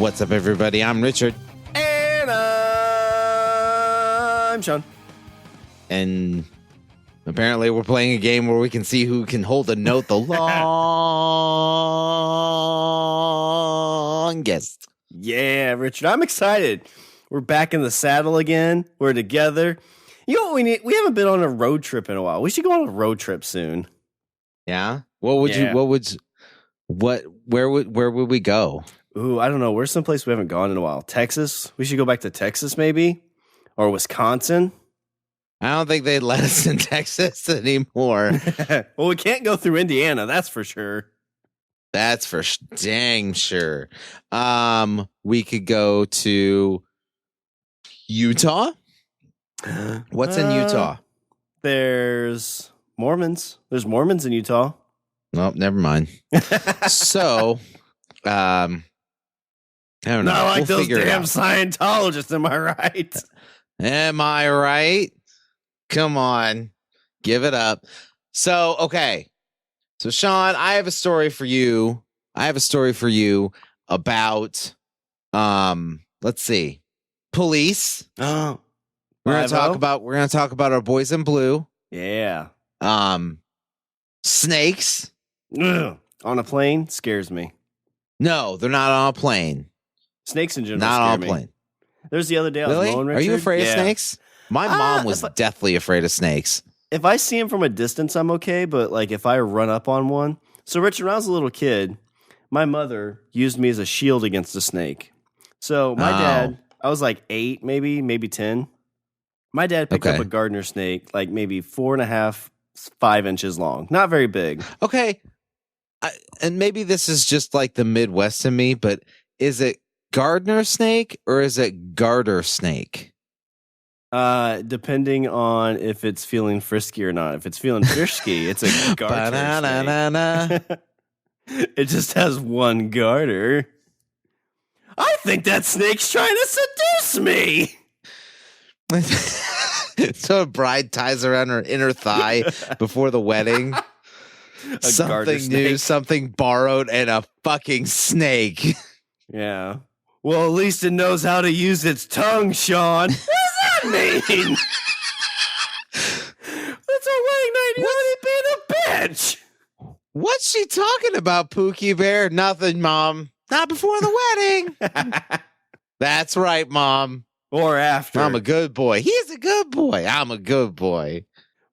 What's up, everybody? I'm Richard. And I'm Shawn. And apparently we're playing a game where we can see who can hold a note the longest. Yeah, Richard, I'm excited. We're back in the saddle again. We're together. You know what we need? We haven't been on a road trip in a while. We should go on a road trip soon. Yeah? Where would we go? Ooh, I don't know. Where's someplace we haven't gone in a while? Texas? We should go back to Texas maybe? Or Wisconsin? I don't think they'd let us in Texas anymore. Well, we can't go through Indiana, that's for sure. That's for dang sure. We could go to Utah. What's in Utah? There's Mormons. There's Mormons in Utah. Nope, never mind. So, I don't know. Not like we'll those damn Scientologists, am I right? Am I right? Come on. Give it up. So, okay. So, Shawn, I have a story for you. About, let's see, police. Oh, we're going to talk about our boys in blue. Yeah. Snakes. Ugh. On a plane scares me. No, they're not on a plane. Snakes in general not scare on a me. plane. There's the other day I was mowing, Richard. Are you afraid of Yeah. snakes? My mom was deathly afraid of snakes. If I see him from a distance, I'm okay. But like if I run up on one. So Richard, when I was a little kid, my mother used me as a shield against a snake. So my dad, I was like 8, maybe 10. My dad picked up a gardener snake, like maybe 4.5, 5 inches long. Not very big. Okay. And maybe this is just like the Midwest in me, but is it gardener snake or is it garter snake? Depending on if it's feeling frisky or not. If it's feeling frisky, it's a garter snake. It just has one garter. I think that snake's trying to seduce me. So a bride ties around her inner thigh before the wedding. Something new, something borrowed, and a fucking snake. Yeah. Well, at least it knows how to use its tongue, Shawn. What does that mean? That's our wedding night. You already being a bitch. What's she talking about, Pookie Bear? Nothing, Mom. Not before the wedding. That's right, Mom. Or after. I'm a good boy. He's a good boy. I'm a good boy.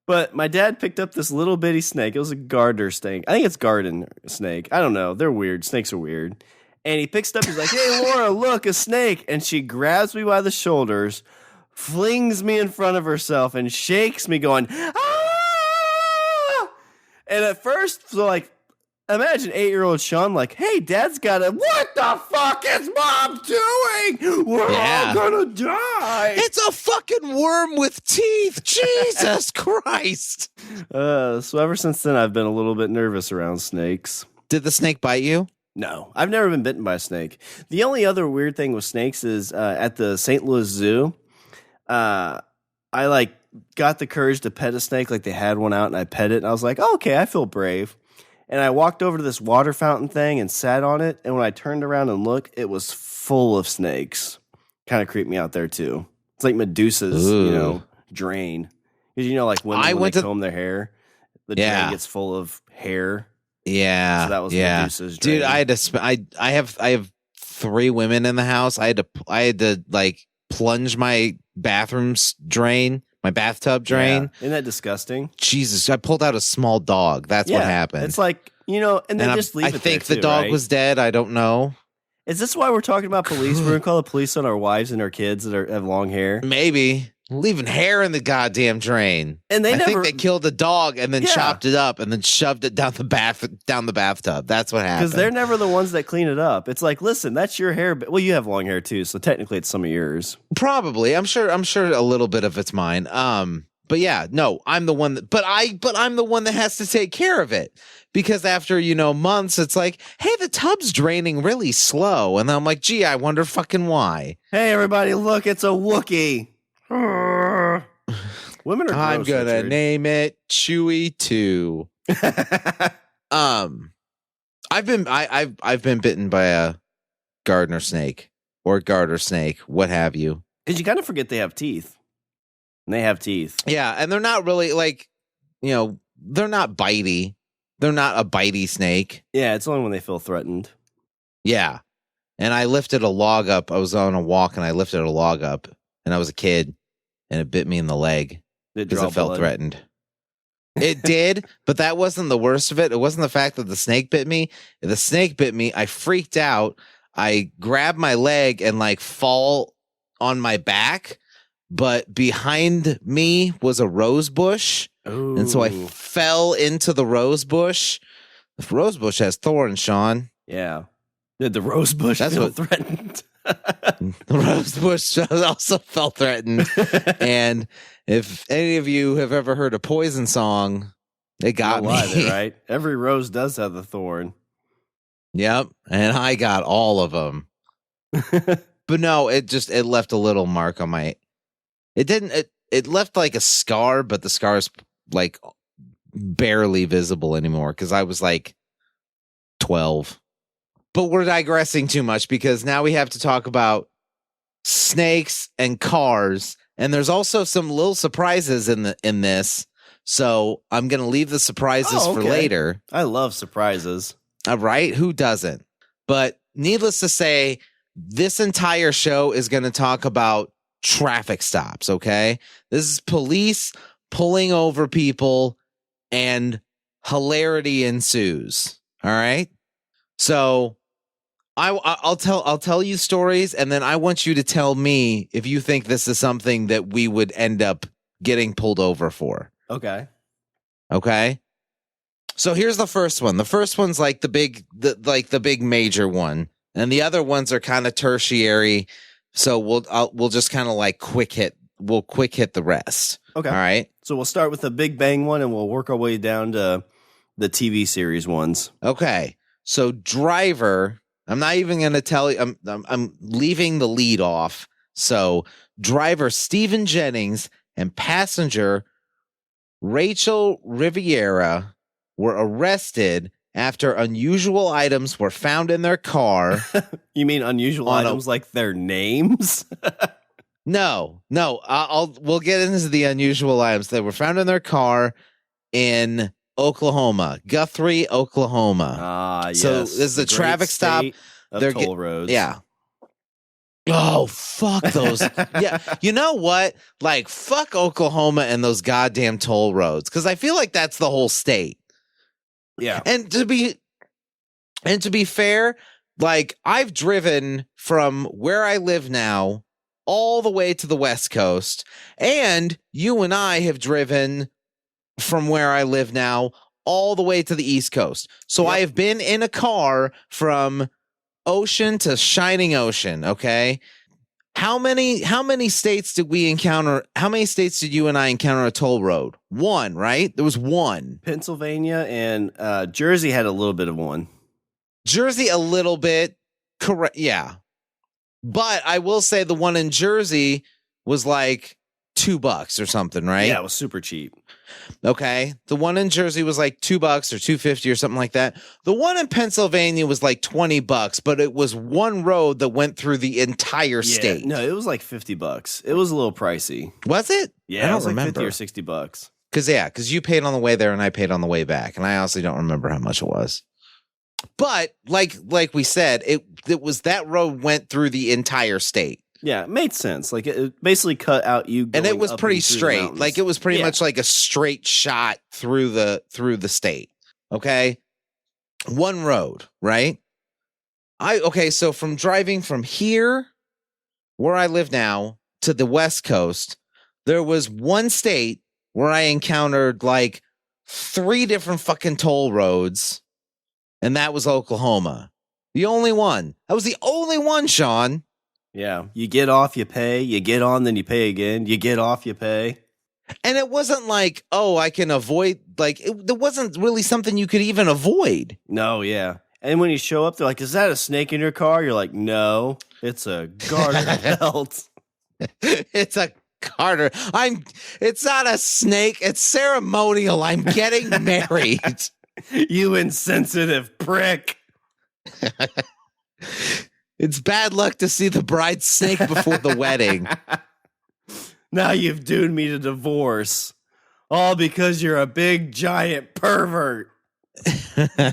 But my dad picked up this little bitty snake. It was a garter snake. I think it's garden snake. I don't know. They're weird. Snakes are weird. And he picks it up. He's like, hey, Laura, look, a snake. And she grabs me by the shoulders, flings me in front of herself, and shakes me going, ah! And at first, so like, imagine 8-year-old Shawn like, hey, Dad's got a, what the fuck is Mom doing? We're all gonna die. It's a fucking worm with teeth. Jesus Christ. So ever since then, I've been a little bit nervous around snakes. Did the snake bite you? No, I've never been bitten by a snake. The only other weird thing with snakes is at the St. Louis Zoo, I like got the courage to pet a snake. Like they had one out and I pet it and I was like, oh, okay, I feel brave. And I walked over to this water fountain thing and sat on it. And when I turned around and looked, it was full of snakes. Kind of creeped me out there too. It's like Medusa's, drain. Because like women when they comb their hair, the drain gets full of hair. Yeah, so that was Medusa's drain. Dude, I had to. I have 3 women in the house. I had to like plunge my bathroom's drain, my bathtub drain. Yeah. Isn't that disgusting? Jesus, I pulled out a small dog. That's what happened. It's like and they just leave it. I think the dog was dead. I don't know. Is this why we're talking about police? We're gonna call the police on our wives and our kids that have long hair. Maybe. Leaving hair in the goddamn drain. And I think they killed the dog and then chopped it up and then shoved it down the bathtub. That's what happened. Because they're never the ones that clean it up. It's like, listen, that's your hair. Well, you have long hair too, so technically it's some of yours. Probably. I'm sure a little bit of it's mine. But yeah, no, I'm the one that, but I'm the one that has to take care of it. Because after, months, it's like, hey, the tub's draining really slow. And I'm like, gee, I wonder fucking why. Hey, everybody, look, it's a Wookiee. Women are gross, I'm gonna Richard. name it Chewy 2. I've been bitten by gardener snake or garter snake, what have you. Because you kind of forget they have teeth. And they have teeth. Yeah, and they're not really like, they're not bitey. They're not a bitey snake. Yeah, it's only when they feel threatened. Yeah. And I lifted a log up. I was on a walk and I lifted a log up and I was a kid and it bit me in the leg because it felt threatened. It did, but that wasn't the worst of it. It wasn't the fact that the snake bit me. If the snake bit me, I freaked out. I grabbed my leg and like fall on my back, but behind me was a rose bush. Ooh. And so I fell into the rose bush. The rose bush has thorns, Shawn. Yeah. Did the rose bush feel threatened? The rose bush also felt threatened. And if any of you have ever heard a Poison song, it got me. Right? Every rose does have the thorn. Yep. And I got all of them. But no, it left a little mark on my... It left like a scar, but the scar's like barely visible anymore because I was like 12. But we're digressing too much because now we have to talk about snakes and cars, and there's also some little surprises in this. So I'm gonna leave the surprises for later. I love surprises. All right, who doesn't? But needless to say, this entire show is going to talk about traffic stops. Okay, this is police pulling over people, and hilarity ensues. All right, so. I'll tell you stories, and then I want you to tell me if you think this is something that we would end up getting pulled over for. Okay. So here's the first one. The first one's like the big major one, and the other ones are kind of tertiary. So we'll just kind of like quick hit the rest. Okay. All right. So we'll start with the big bang one, and we'll work our way down to the TV series ones. Okay. So Driver. I'm not even going to tell you. I'm leaving the lead off. So driver Stephen Jennings and passenger Rachel Riviera were arrested after unusual items were found in their car. You mean unusual items like their names? No. We'll get into the unusual items that were found in their car in Oklahoma, Guthrie, Oklahoma. Yes. So this is a traffic stop. They're toll roads. Yeah. Oh, fuck those. Yeah. You know what? Like, fuck Oklahoma and those goddamn toll roads. Because I feel like that's the whole state. Yeah. And to be fair, like, I've driven from where I live now all the way to the West Coast. And you and I have driven from where I live now all the way to the East Coast. So yep. I have been in a car from ocean to shining ocean. Okay. How many states did we encounter? How many states did you and I encounter a toll road? One, right? There was one. Pennsylvania and Jersey had a little bit of one. Jersey, a little bit. Correct. Yeah. But I will say the one in Jersey was like $2 or something, right? Yeah, it was super cheap. Okay. The one in Jersey was like $2 or $2.50 or something like that. The one in Pennsylvania was like $20, but it was one road that went through the entire state. No, it was like $50. It was a little pricey. Was it? Yeah, I don't it was remember. like $50 or $60. Because you paid on the way there and I paid on the way back, and I honestly don't remember how much it was. But like we said, it was that road went through the entire state. Yeah, it made sense. Like it basically cut out you going and it was up pretty and through straight. Like it was pretty much like a straight shot through the state. Okay? One road, right? So from driving from here where I live now to the West Coast, there was one state where I encountered like 3 different fucking toll roads, and that was Oklahoma. The only one. That was the only one, Shawn. Yeah. You get off, you pay. You get on, then you pay again. You get off, you pay. And it wasn't like, oh, I can avoid, like, there wasn't really something you could even avoid. No, yeah. And when you show up, they're like, is that a snake in your car? You're like, no, it's a garter belt. It's a garter. It's not a snake. It's ceremonial. I'm getting married. You insensitive prick. It's bad luck to see the bride's snake before the wedding. Now you've doomed me to divorce. All because you're a big, giant pervert.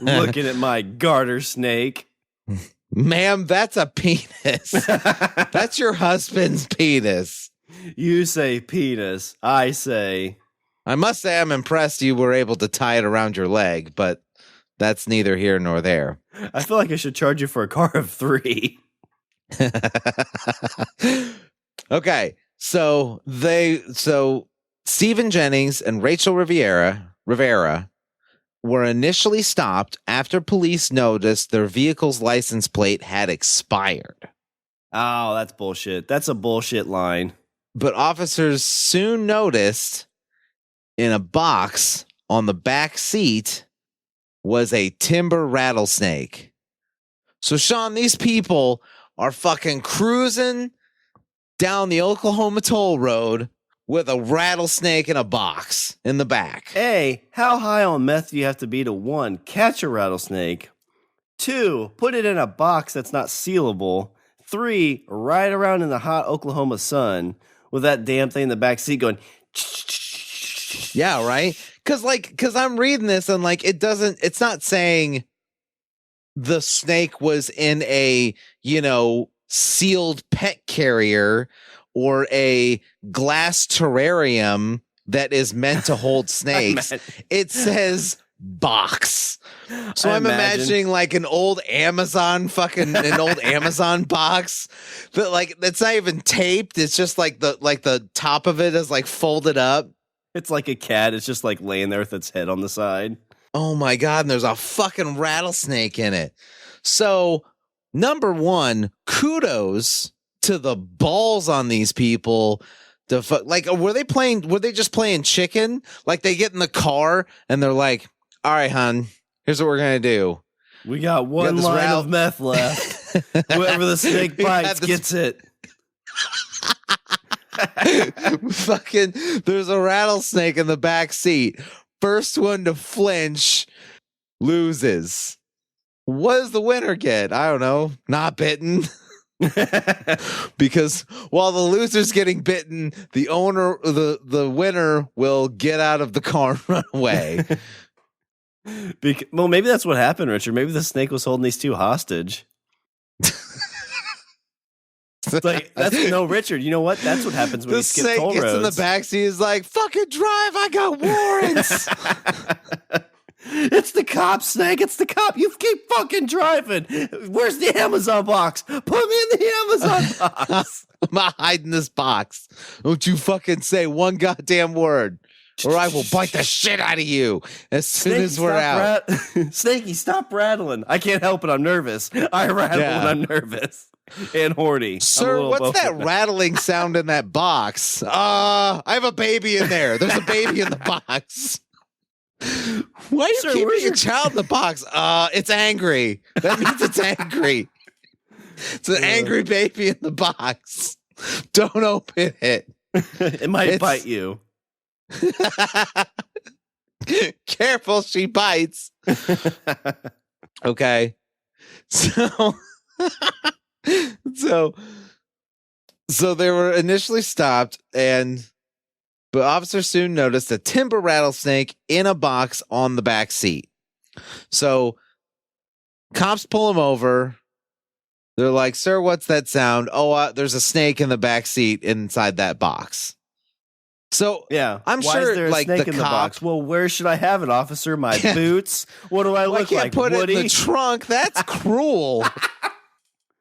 Looking at my garter snake. Ma'am, that's a penis. That's your husband's penis. You say penis. I say... I must say I'm impressed you were able to tie it around your leg, but that's neither here nor there. I feel like I should charge you for a car of 3. Okay, so Stephen Jennings and Rachel Rivera were initially stopped after police noticed their vehicle's license plate had expired. Oh, that's bullshit. That's a bullshit line. But officers soon noticed in a box on the back seat was a timber rattlesnake. So, Shawn, these people are fucking cruising down the Oklahoma toll road with a rattlesnake in a box in the back. Hey, how high on meth do you have to be to 1, catch a rattlesnake, 2, put it in a box that's not sealable, 3, ride around in the hot Oklahoma sun with that damn thing in the back seat going... Yeah, right? Because I'm reading this and it's not saying the snake was in a, sealed pet carrier or a glass terrarium that is meant to hold snakes. It says box. So I'm imagining like an old Amazon box that that's not even taped. It's just like the top of it is like folded up. It's like a cat. It's just like laying there with its head on the side. Oh my God. And there's a fucking rattlesnake in it. So number one, kudos to the balls on these people. Were they just playing chicken? Like they get in the car and they're like, all right, hon, here's what we're going to do. We got one line of meth left. Whoever the snake bites gets it. Fucking, there's a rattlesnake in the back seat. First one to flinch loses. What does the winner get? I don't know. Not bitten. Because while the loser's getting bitten, the winner will get out of the car and run away. Well, maybe that's what happened, Richard. Maybe the snake was holding these two hostage. Richard, you know what? That's what happens when you skip toll roads. The snake gets in the backseat, is like, fucking drive, I got warrants. It's the cop, Snake. It's the cop. You keep fucking driving. Where's the Amazon box? Put me in the Amazon box. I'm hiding this box. Don't you fucking say one goddamn word, or I will bite the shit out of you as soon as we're out. Snakey, stop rattling. I can't help it. I'm nervous. I rattle when I'm nervous. And horny. Sir, what's that rattling sound in that box? I have a baby in there. There's a baby in the box. Why are you keeping your child in the box? It's angry. That means it's angry. It's an angry baby in the box. Don't open it. It might bite you. Careful, she bites. Okay. So they were initially stopped, but officers soon noticed a timber rattlesnake in a box on the back seat. So cops pull him over. They're like, "Sir, what's that sound?" "Oh, there's a snake in the back seat inside that box." So yeah, I'm sure there a snake in the box? Well, where should I have it, officer? My boots? What do I look like? Put Woody? It in the trunk. That's cruel.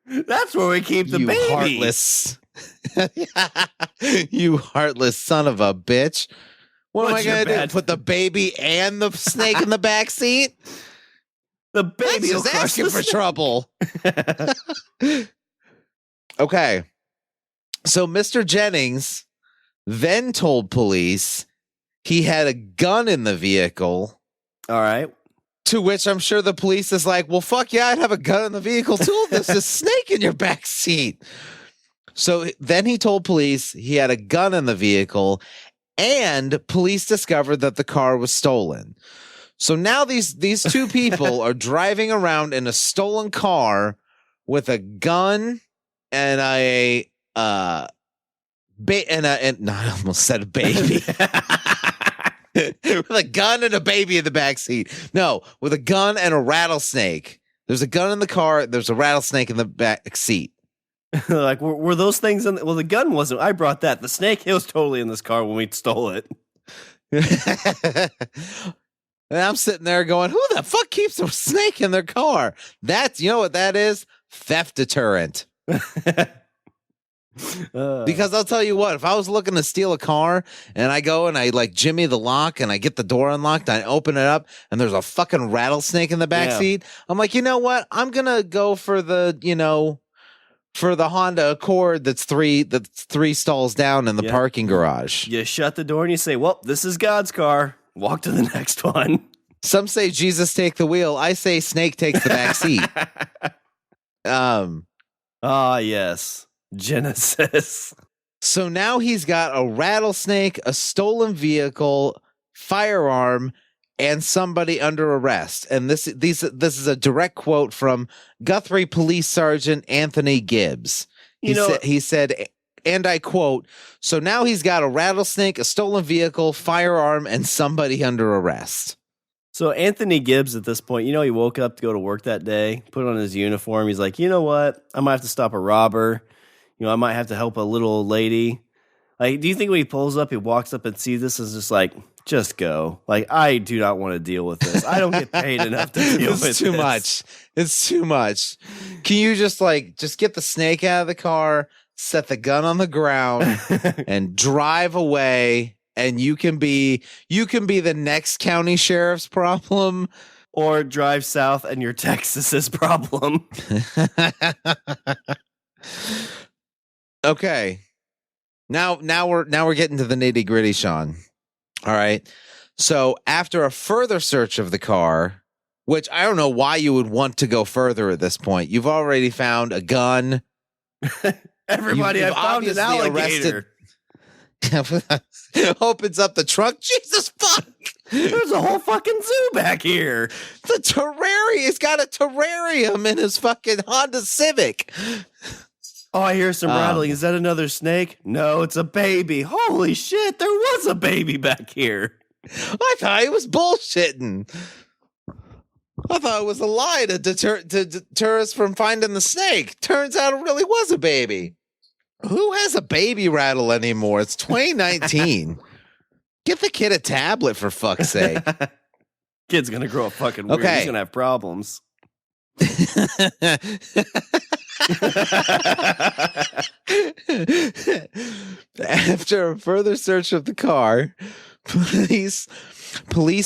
That's where we keep the baby. Heartless. You heartless son of a bitch. What am I going to do? Put the baby and the snake in the back seat? The baby is asking for trouble. Okay. So Mr. Jennings then told police he had a gun in the vehicle. All right. To which I'm sure the police is like, well, fuck yeah, I'd have a gun in the vehicle too. There's a snake in your back seat. So then he told police he had a gun in the vehicle, and police discovered that the car was stolen. So now these two people are driving around in a stolen car with a gun and I almost said a baby. With a gun and a baby in the back seat. No, with a gun and a rattlesnake. There's a gun in the car. There's a rattlesnake in the back seat. Like, were those things in? Well, the gun wasn't. I brought that. The snake, it was totally in this car when we stole it. And I'm sitting there going, who the fuck keeps a snake in their car? That's, you know what that is? Theft deterrent. Because I'll tell you what, if I was looking to steal a car and I go and I like jimmy the lock and I get the door unlocked and I open it up and there's a fucking rattlesnake in the back seat, I'm like, you know what? I'm going to go for the, for the Honda Accord that's three stalls down in the parking garage. You shut the door and you say, well, this is God's car. Walk to the next one. Some say Jesus take the wheel. I say snake takes the back seat. Yes. Genesis. So now he's got a rattlesnake, a stolen vehicle, firearm, and somebody under arrest. And this is a direct quote from Guthrie Police Sergeant Anthony Gibbs. He said, and I quote, so now he's got a rattlesnake, a stolen vehicle, firearm, and somebody under arrest. So Anthony Gibbs at this point, he woke up to go to work that day, put on his uniform. He's like, you know what? I might have to stop a robber. I might have to help a little old lady. Like, do you think when he pulls up, he walks up and sees this and is just like, just go. Like, I do not want to deal with this. I don't get paid enough to deal with this. It's too much. It's too much. Can you just get the snake out of the car, set the gun on the ground, and drive away? And you can be the next county sheriff's problem, or drive south and you're Texas's problem. Okay. Now we're getting to the nitty-gritty, Shawn. All right. So after a further search of the car, which I don't know why you would want to go further at this point. You've already found a gun. Everybody, I found an alligator. Opens up the trunk. Jesus fuck. There's a whole fucking zoo back here. The terrarium. He's got a terrarium in his fucking Honda Civic. Oh, I hear some rattling. Is that another snake? No, it's a baby. Holy shit, there was a baby back here. I thought he was bullshitting. I thought it was a lie to deter us from finding the snake. Turns out it really was a baby. Who has a baby rattle anymore? It's 2019. Get the kid a tablet, for fuck's sake. Kid's going to grow up fucking weird. Okay. He's going to have problems. After a further search of the car, police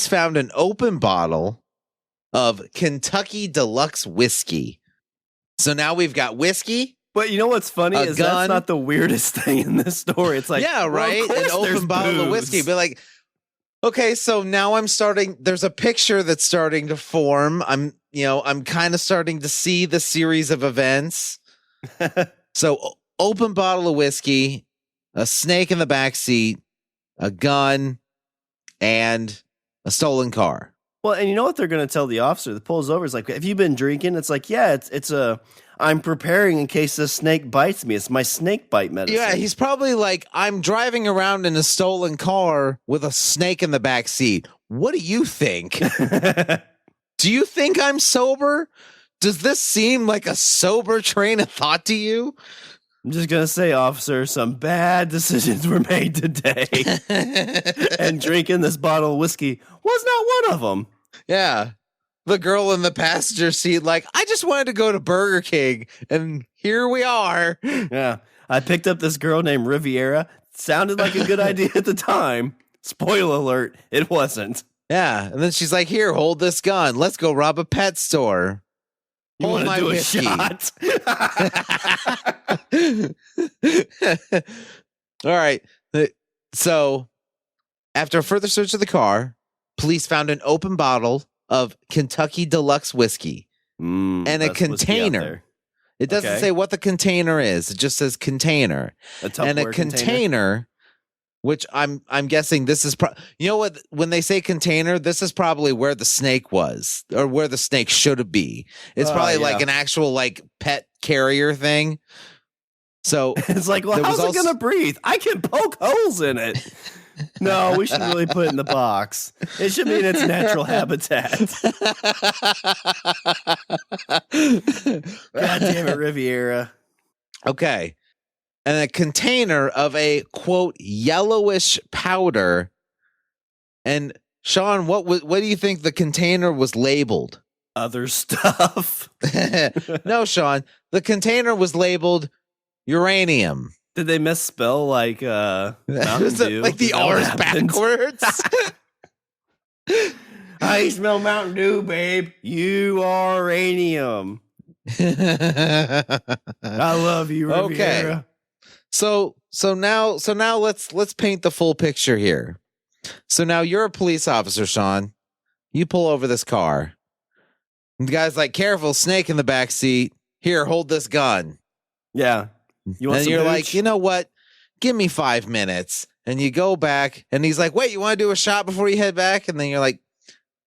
found an open bottle of Kentucky Deluxe whiskey. So now we've got whiskey. But you know what's funny is gun. That's not the weirdest thing in this story. It's like, yeah, right? Well, an open bottle of whiskey. But like, okay, so now there's a picture that's starting to form. I'm kind of starting to see the series of events. So open bottle of whiskey, a snake in the back seat, a gun, and a stolen car. Well, and you know what they're going to tell the officer that pulls over is like, have you been drinking? It's like, yeah, I'm preparing in case this snake bites me. It's my snake bite medicine. Yeah, he's probably like, I'm driving around in a stolen car with a snake in the back seat. What do you think? Do you think I'm sober? Does this seem like a sober train of thought to you? I'm just going to say, officer, some bad decisions were made today. And drinking this bottle of whiskey was not one of them. Yeah. The girl in the passenger seat, like, I just wanted to go to Burger King, and here we are. Yeah. I picked up this girl named Riviera. Sounded like a good idea at the time. Spoiler alert, it wasn't. Yeah. And then she's like, here, hold this gun. Let's go rob a pet store. You want to do whiskey. A shot? All right. So, after a further search of the car, police found an open bottle of Kentucky Deluxe whiskey and a container. It doesn't say what the container is. It just says container. And a container which I'm guessing this is you know what, when they say container, this is probably where the snake was or where the snake should be. It's probably like an actual like pet carrier thing. So it's like, well, how's it gonna breathe? I can poke holes in it. No, we should really put it in the box. It should be in its natural habitat. God damn it, Riviera. Okay. And a container of a, quote, yellowish powder. And Shawn, what do you think the container was labeled? Other stuff. No, Shawn. The container was labeled uranium. Did they misspell like Mountain Dew? Like the R's backwards? I smell Mountain Dew, babe. You are uranium. I love you, Riviera. Okay. So now let's paint the full picture here. So now you're a police officer, Shawn. You pull over this car. And the guy's like, "Careful, snake in the back seat. Here, hold this gun." Yeah. And you're like, "You know what? Give me 5 minutes." And you go back, and he's like, "Wait, you want to do a shot before you head back?" And then you're like,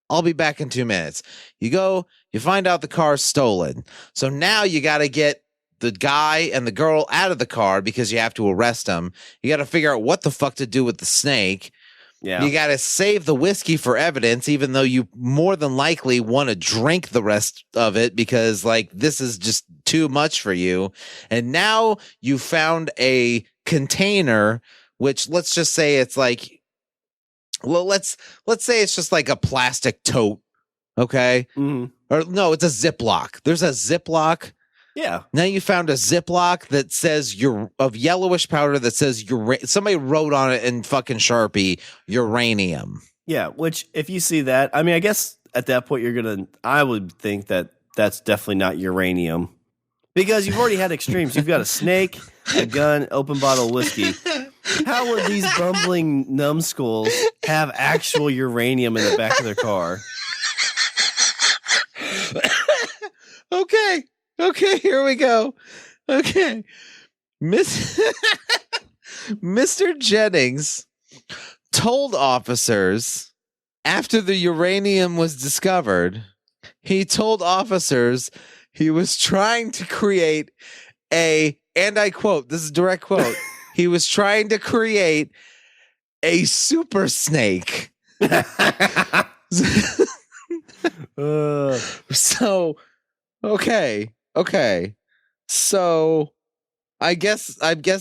"I'll be back in 2 minutes." You go, you find out the car's stolen. So now you got to get the guy and the girl out of the car because you have to arrest them. You got to figure out what the fuck to do with the snake. Yeah. You got to save the whiskey for evidence, even though you more than likely want to drink the rest of it because, like, this is just too much for you. And now you found a container, which let's just say it's like, well, let's say it's just like a plastic tote. Okay. Mm-hmm. Or no, it's a Ziploc. There's a Ziploc. Yeah. Now you found a Ziploc that says of yellowish powder that says somebody wrote on it in fucking Sharpie uranium. Yeah, which if you see that, I mean, I guess at that point I would think that that's definitely not uranium because you've already had extremes. You've got a snake, a gun, open bottle of whiskey. How would these bumbling numbskulls have actual uranium in the back of their car? Okay, here we go. Okay. Mr. Jennings told officers after the uranium was discovered, he told officers he was trying to create and I quote, this is a direct quote, he was trying to create a super snake. So, okay. So, I guess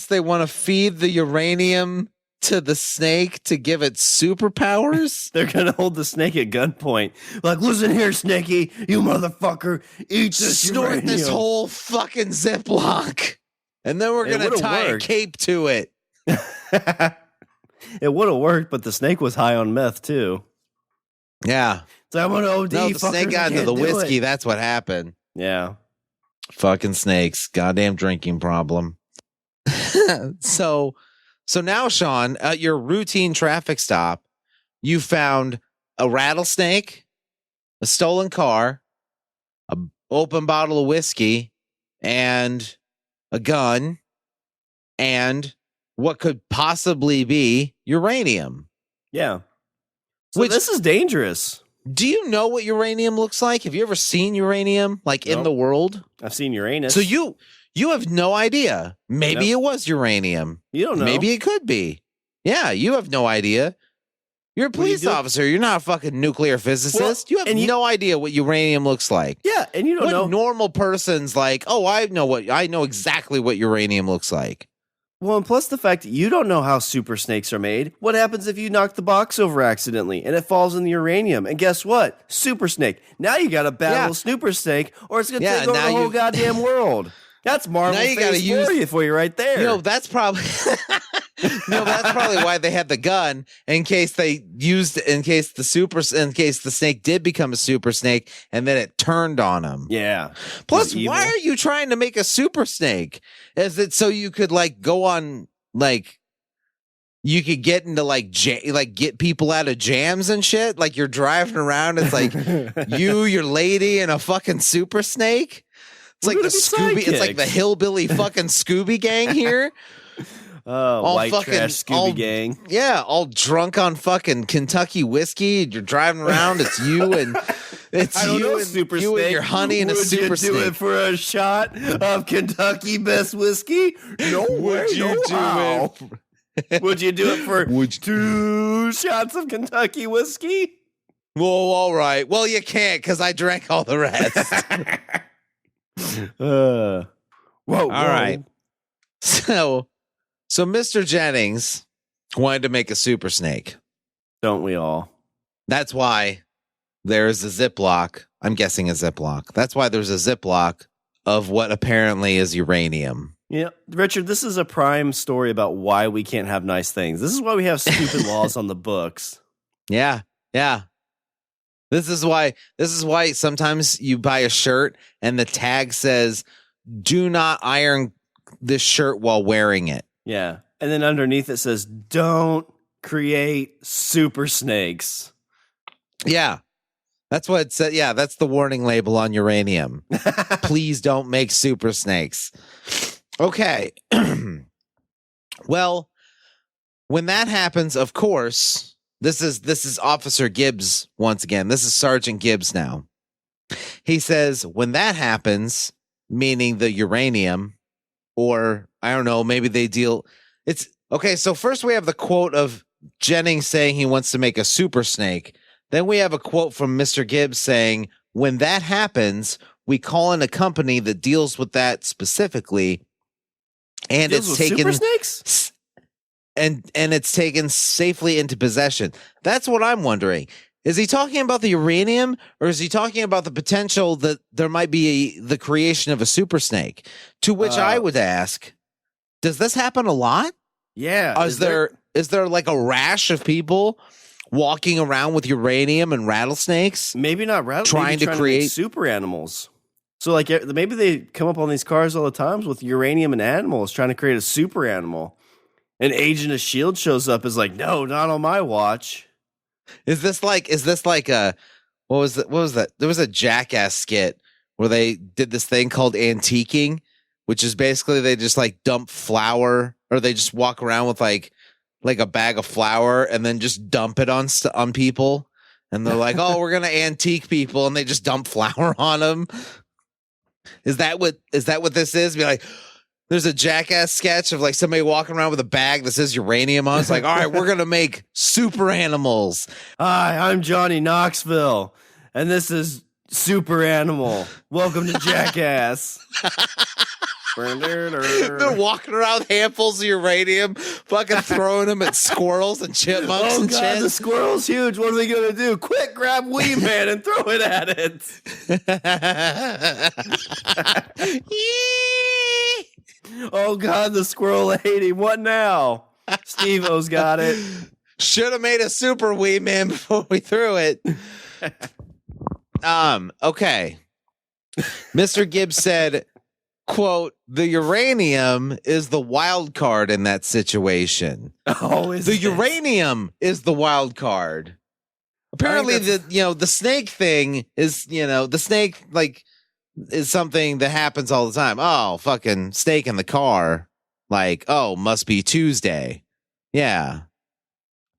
they want to feed the uranium to the snake to give it superpowers. They're gonna hold the snake at gunpoint. Like, listen here, Snakey, you motherfucker, eat this snort uranium. This whole fucking Ziploc, and then we're gonna tie a cape to it. It would have worked, but the snake was high on meth too. Yeah. So I'm gonna OD. No, the snake got into the whiskey. That's what happened. Yeah. Fucking snakes. Goddamn drinking problem. So now, Shawn, at your routine traffic stop, you found a rattlesnake, a stolen car, an open bottle of whiskey, and a gun, and what could possibly be uranium. Yeah. So this is dangerous. Do you know what uranium looks like? Have you ever seen uranium, like, in the world? I've seen Uranus. So you have no idea. Maybe it was uranium. You don't know. Maybe it could be. Yeah, you have no idea. You're a police officer. You're not a fucking nuclear physicist. You have no idea what uranium looks like. Yeah, and you don't know. Normal person's like, oh, I know exactly what uranium looks like. Well, and plus the fact that you don't know how super snakes are made. What happens if you knock the box over accidentally and it falls in the uranium? And guess what? Super snake. Now you got to battle a super snake, or it's going to take over the whole goddamn world. That's Marvel phase for you right there. That's probably why they had the gun in case the snake did become a super snake and then it turned on him. Yeah. Plus, why are you trying to make a super snake? Is it so you could like go on like you could get into like get people out of jams and shit? Like you're driving around, it's like your lady, and a fucking super snake. It's like the Scooby. It's like the hillbilly fucking Scooby gang here. Oh, white fucking trash Scooby Gang. Yeah, all drunk on fucking Kentucky whiskey. You're driving around. It's you and your honey and a super snake. Would you do it for a shot of Kentucky best whiskey? No way. Would you do it for 2 shots of Kentucky whiskey? Well, all right. Well, you can't because I drank all the rest. Whoa. All right. So Mr. Jennings wanted to make a super snake. Don't we all? That's why there's a Ziploc. I'm guessing a Ziploc. That's why there's a Ziploc of what apparently is uranium. Yeah, Richard, this is a prime story about why we can't have nice things. This is why we have stupid laws on the books. Yeah. This is why sometimes you buy a shirt and the tag says, "Do not iron this shirt while wearing it." Yeah. And then underneath it says, "Don't create super snakes." Yeah. That's what it said. Yeah, that's the warning label on uranium. Please don't make super snakes. Okay. Well, when that happens, of course, this is Officer Gibbs once again. This is Sergeant Gibbs now. He says, when that happens, meaning the uranium, or I don't know, maybe they deal. It's okay. So first we have the quote of Jennings saying he wants to make a super snake. Then we have a quote from Mr. Gibbs saying, when that happens, we call in a company that deals with that specifically. And it's taken super snakes? And it's taken safely into possession. That's what I'm wondering. Is he talking about the uranium, or is he talking about the potential that there might be the creation of a super snake? To which I would ask, does this happen a lot? Yeah. Is there like a rash of people walking around with uranium and rattlesnakes? Maybe not rattlesnakes. Trying to create make super animals. So like maybe they come up on these cars all the times with uranium and animals trying to create a super animal. And Agent of S.H.I.E.L.D. shows up is like, no, not on my watch. Is this like a what was that? There was a Jackass skit where they did this thing called antiquing, which is basically they just like dump flour, or they just walk around with like a bag of flour and then just dump it on people. And they're like, "Oh, we're going to antique people," and they just dump flour on them. Is that what this is? Be like, there's a Jackass sketch of like somebody walking around with a bag that says uranium on. It's like, all right, we're going to make super animals. Hi, I'm Johnny Knoxville, and this is Super Animal. Welcome to Jackass. They're walking around with handfuls of uranium, fucking throwing them at squirrels and chipmunks and God, shit. the squirrel's huge. What are they going to do? Quick, grab Wee Man and throw it at it. Oh, God, the squirrel ate him. What now? Steve-O's got it. Should have made a super Wee Man before we threw it. Okay. Mr. Gibbs said, quote, "The uranium is the wild card in that situation." Oh, is the it? Uranium is the wild card. Apparently, the snake thing is, the snake is something that happens all the time. Oh, fucking snake in the car. Like, oh, must be Tuesday. Yeah.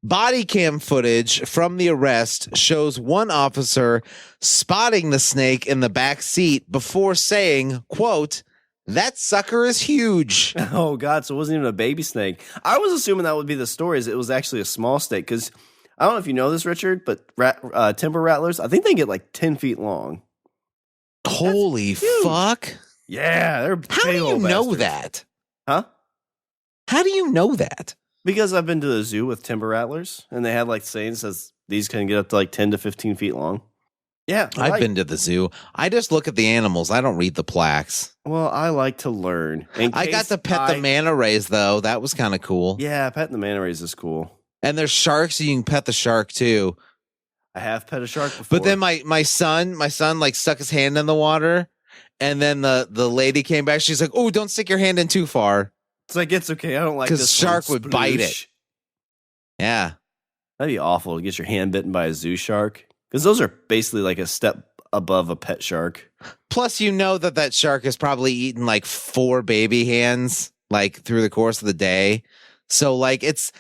Body cam footage from the arrest shows one officer spotting the snake in the back seat before saying, quote, "That sucker is huge." Oh, God. So it wasn't even a baby snake. I was assuming that would be the story, is it was actually a small snake. Because I don't know if you know this, Richard, but timber rattlers, I think they get like 10 feet long. Holy fuck. Yeah. They're How do you know that? Huh? How do you know that? Because I've been to the zoo with timber rattlers, and they had like sayings says these can get up to like 10 to 15 feet long. Yeah. I've been to the zoo. I just look at the animals. I don't read the plaques. Well, I like to learn. I got to pet the manta rays, though. That was kind of cool. Yeah, petting the manta rays is cool. And there's sharks. You can pet the shark, too. I have pet a shark before. But then my son like stuck his hand in the water, and then the lady came back. She's like, "Oh, don't stick your hand in too far." It's like, it's okay. I don't like this. Because shark would bite it. Yeah. That'd be awful to get your hand bitten by a zoo shark. Because those are basically like a step above a pet shark. Plus, that shark has probably eaten like 4 baby hands like through the course of the day. So like it's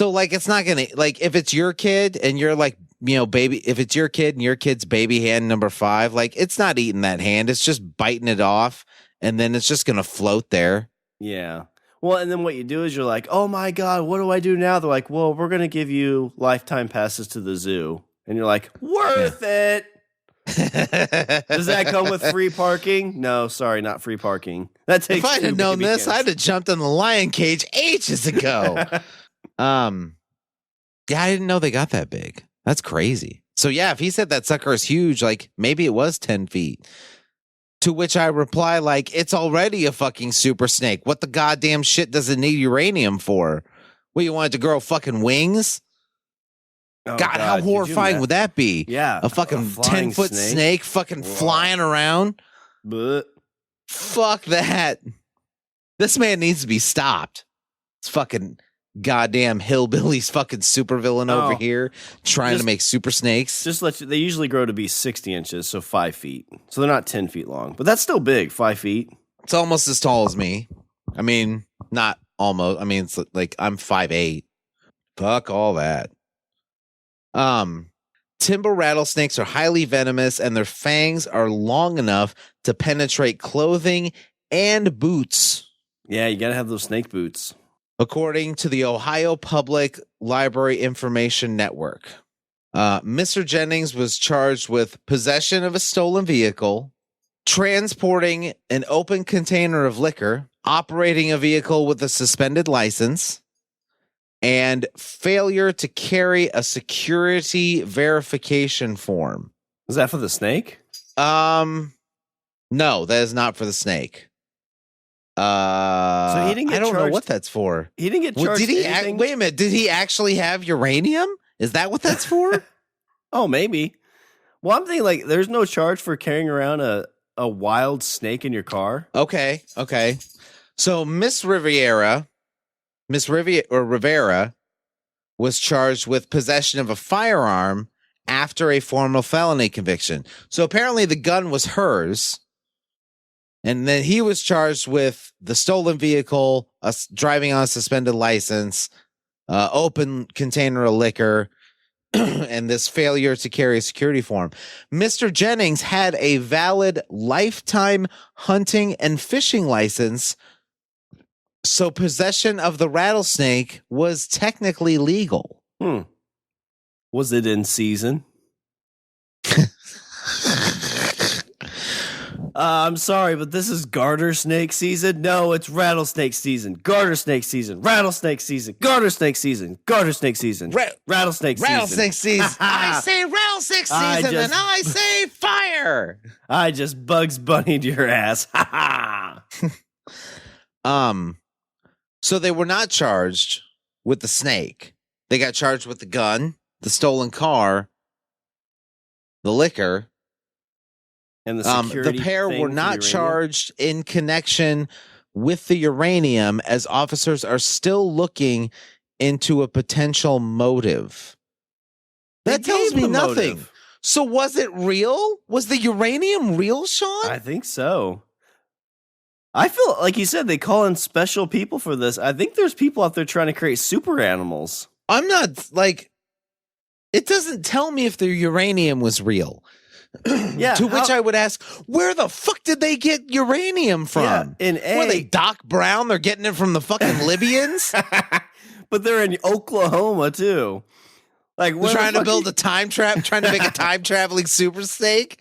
not gonna, like, if it's your kid and you're like, baby, if it's your kid and your kid's baby hand number 5, like it's not eating that hand. It's just biting it off and then it's just gonna float there. Yeah. Well, and then what you do is you're like, oh my God, what do I do now? They're like, well, we're going to give you lifetime passes to the zoo. And you're like, worth it. Does that come with free parking? No, sorry, not free parking. That takes. If I'd have known this, kids. I'd have jumped in the lion cage ages ago. Yeah, I didn't know they got that big. That's crazy. So yeah, if he said that sucker is huge, like maybe it was 10 feet. To which I reply, like, it's already a fucking super snake. What the goddamn shit does it need uranium for? What, you want it to grow fucking wings? Oh, God, how horrifying would that be? Yeah. A fucking 10-foot snake fucking flying around. But Fuck that. This man needs to be stopped. It's fucking goddamn hillbillies fucking supervillain over here trying to make super snakes. They usually grow to be 60 inches, so 5 feet. So they're not 10 feet long, but that's still big, 5 feet. It's almost as tall as me. I mean, not almost. I mean, it's like I'm 5'8". Fuck all that. Timber rattlesnakes are highly venomous and their fangs are long enough to penetrate clothing and boots. Yeah, you got to have those snake boots. According to the Ohio Public Library Information Network, Mr. Jennings was charged with possession of a stolen vehicle, transporting an open container of liquor, operating a vehicle with a suspended license, and failure to carry a security verification form. Is that for the snake? No, that is not for the snake. So he didn't get I don't charged. know what that's for. He didn't get charged. Wait a minute. Did he actually have uranium? Is that what that's for? Oh, maybe. Well, I'm thinking like there's no charge for carrying around a wild snake in your car. Okay. So Rivera was charged with possession of a firearm after a formal felony conviction. So apparently the gun was hers. And then he was charged with the stolen vehicle, driving on a suspended license, open container of liquor, and this failure to carry a security form. Mr. Jennings had a valid lifetime hunting and fishing license, so possession of the rattlesnake was technically legal. Was it in season? I'm sorry, but this is garter snake season. No, it's rattlesnake season. Garter snake season. Rattlesnake season. Garter snake season. Garter snake season. Rattlesnake season. Rattlesnake season. I say rattlesnake season, and I say fire. I just Bugs Bunny'd your ass. So they were not charged with the snake. They got charged with the gun, the stolen car, the liquor. And the pair were not charged in connection with the uranium, as officers are still looking into a potential motive. That tells me nothing. So was it real? Was the uranium real, Shawn? I think so. I feel like you said they call in special people for this. I think there's people out there trying to create super animals. I'm not like, it doesn't tell me if the uranium was real. Yeah. To which I would ask, where the fuck did they get uranium from? Yeah, Were they Doc Brown? They're getting it from the fucking Libyans? But they're in Oklahoma too. Like they're trying to build a time trap, trying to make a time traveling super snake.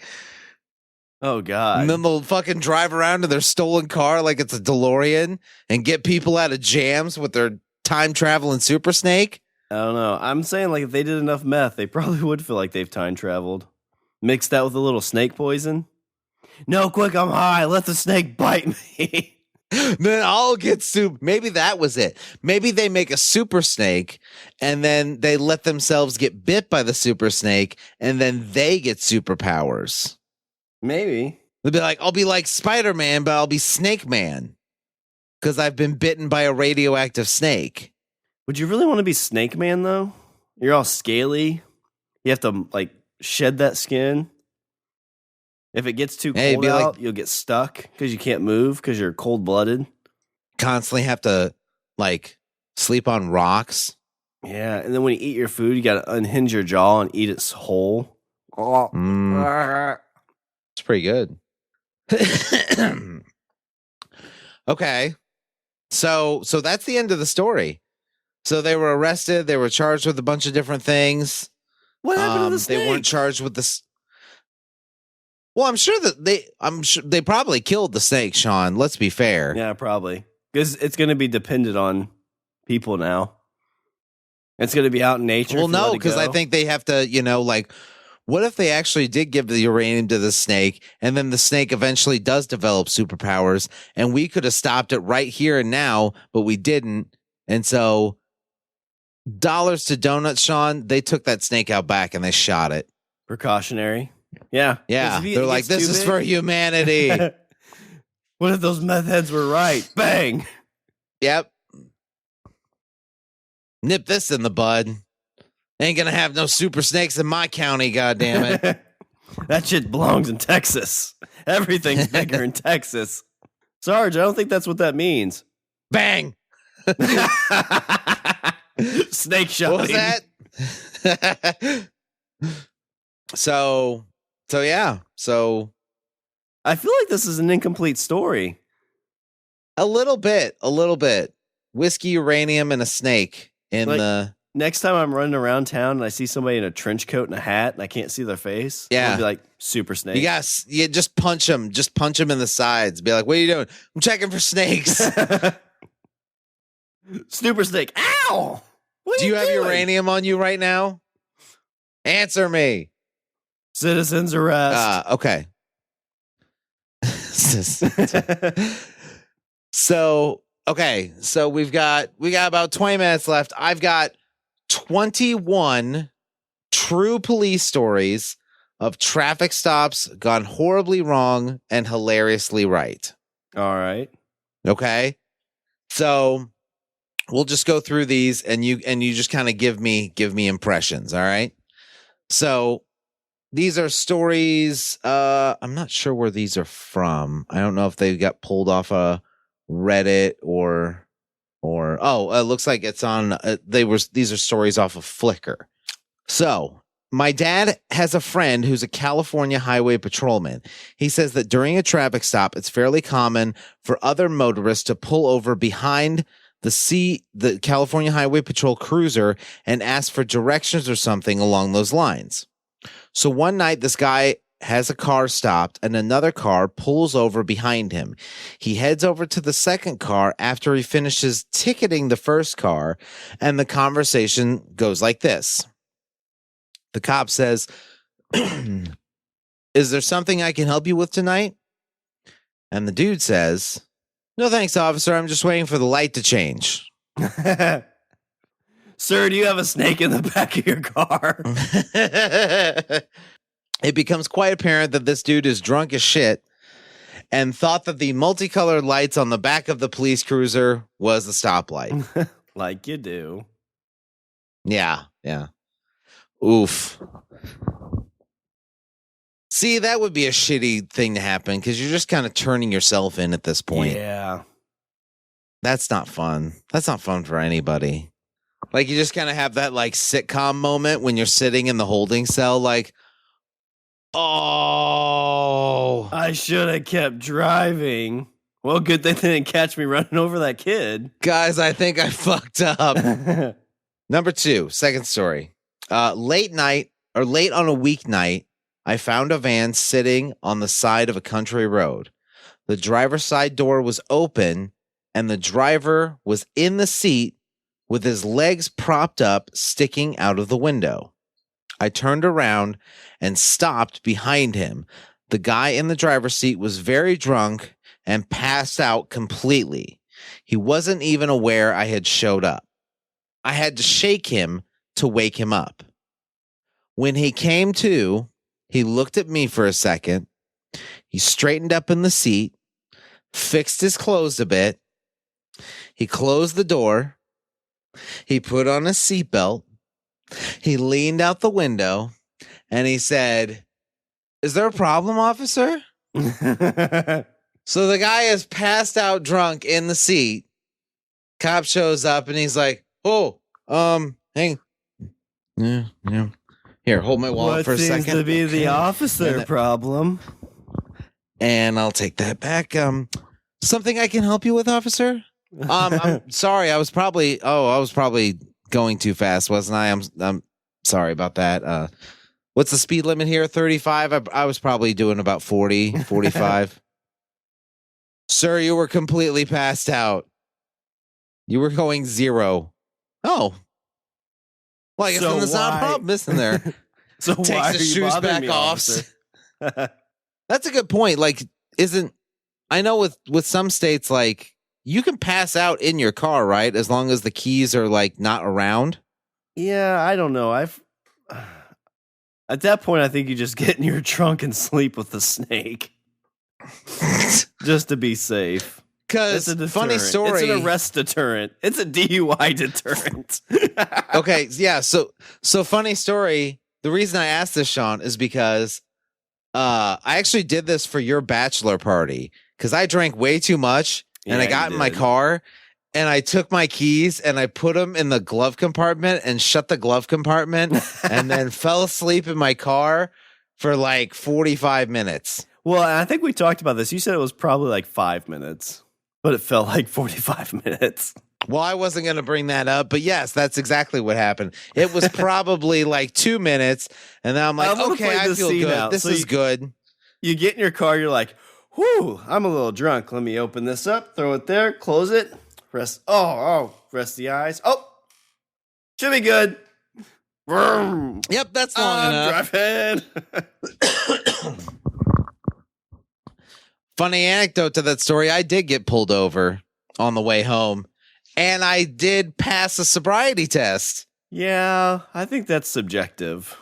Oh God! And then they'll fucking drive around in their stolen car like it's a DeLorean and get people out of jams with their time traveling super snake. I don't know. I'm saying like if they did enough meth, they probably would feel like they've time traveled. Mix that with a little snake poison. No, quick, I'm high. Let the snake bite me. Then I'll get soup. Maybe that was it. Maybe they make a super snake and then they let themselves get bit by the super snake and then they get superpowers. Maybe. They'll be like, I'll be like Spider-Man, but I'll be Snake Man because I've been bitten by a radioactive snake. Would you really want to be Snake Man, though? You're all scaly. You have to, like, shed that skin. If it gets too cold out, you'll get stuck because you can't move because you're cold-blooded. constantly have to like sleep on rocks. Yeah, and then when you eat your food, you got to unhinge your jaw and eat it whole. It's pretty good. Okay. So that's the end of the story. So they were arrested. They were charged with a bunch of different things. What happened to the snake? They weren't charged with this. Well, I'm sure they probably killed the snake, Shawn. Let's be fair. Yeah, probably. Because it's going to be dependent on people now. It's going to be out in nature. Well, no, because I think they have to, like, what if they actually did give the uranium to the snake and then the snake eventually does develop superpowers and we could have stopped it right here and now, but we didn't. And so dollars to donuts, Shawn, they took that snake out back and they shot it. Precautionary. Yeah. Yeah. They're like, this is for humanity. What if those meth heads were right? Bang. Yep. Nip this in the bud. Ain't gonna have no super snakes in my county, goddammit. That shit belongs in Texas. Everything's bigger in Texas. Sarge, I don't think that's what that means. Bang! Snake shot. What was that? So yeah. So I feel like this is an incomplete story. A little bit. Whiskey, uranium, and a snake in the. Next time I'm running around town and I see somebody in a trench coat and a hat and I can't see their face, I'll be like, super snake. You just punch them. Just punch them in the sides. Be like, what are you doing? I'm checking for snakes. Super snake. Ow! Do you have uranium on you right now? Answer me. Citizens arrest. Okay. So we've got about 20 minutes left. I've got 21 true police stories of traffic stops gone horribly wrong and hilariously right. All right. Okay. So we'll just go through these and you just kind of give me impressions. All right. So these are stories. I'm not sure where these are from. I don't know if they got pulled off a Reddit or it looks like it's on these are stories off of Flickr. So my dad has a friend who's a California highway patrolman. He says that during a traffic stop, it's fairly common for other motorists to pull over behind the California Highway Patrol cruiser and ask for directions or something along those lines. So one night, this guy has a car stopped and another car pulls over behind him. He heads over to the second car after he finishes ticketing the first car, and the conversation goes like this. The cop says, "Is there something I can help you with tonight?" And the dude says, "No thanks, officer. I'm just waiting for the light to change." Sir, do you have a snake in the back of your car? It becomes quite apparent that this dude is drunk as shit and thought that the multicolored lights on the back of the police cruiser was the stoplight. Like you do. Yeah. Oof. See, that would be a shitty thing to happen because you're just kind of turning yourself in at this point. Yeah. That's not fun. That's not fun for anybody. Like, you just kind of have that, like, sitcom moment when you're sitting in the holding cell, like, oh, I should have kept driving. Well, good thing they didn't catch me running over that kid. Guys, I think I fucked up. Number 2, second story. Late on a weeknight, I found a van sitting on the side of a country road. The driver's side door was open, and the driver was in the seat with his legs propped up, sticking out of the window. I turned around and stopped behind him. The guy in the driver's seat was very drunk and passed out completely. He wasn't even aware I had showed up. I had to shake him to wake him up. When he came to, he looked at me for a second. He straightened up in the seat, fixed his clothes a bit. He closed the door. He put on a seatbelt. He leaned out the window and he said, "Is there a problem, officer?" So the guy is passed out drunk in the seat. Cop shows up and he's like, "Oh, hang, yeah. Here, hold my wallet What for a second. seems to be the officer problem? And I'll take that back. Something I can help you with, officer? I'm sorry. I was probably going too fast, wasn't I? I'm sorry about that. What's the speed limit here? 35. I was probably doing about 40, 45. Sir, you were completely passed out. You were going 0. Oh. Well, I guess So that's not a problem, isn't there? So Takes why the are you shoes bothering back me, off. officer? That's a good point. Like, I know with some states, like, you can pass out in your car, right? As long as the keys are like not around. Yeah, I don't know. At that point, I think you just get in your trunk and sleep with the snake, just to be safe. Because funny story, it's an arrest deterrent. It's a DUI deterrent. Okay, yeah. So funny story. The reason I asked this, Shawn, is because I actually did this for your bachelor party because I drank way too much and I got in my car and I took my keys and I put them in the glove compartment and shut the glove compartment and then fell asleep in my car for like 45 minutes. Well, I think we talked about this. You said it was probably like 5 minutes, but it felt like 45 minutes. Well, I wasn't going to bring that up, but yes, that's exactly what happened. It was probably like 2 minutes, and then I'm like, okay, I feel good. Out. This is good. You get in your car, you're like, whew, I'm a little drunk. Let me open this up, throw it there, close it, rest. Rest the eyes. Oh, should be good. Vroom. Yep, that's long enough. Driving. Funny anecdote to that story, I did get pulled over on the way home. And I did pass a sobriety test. Yeah, I think that's subjective.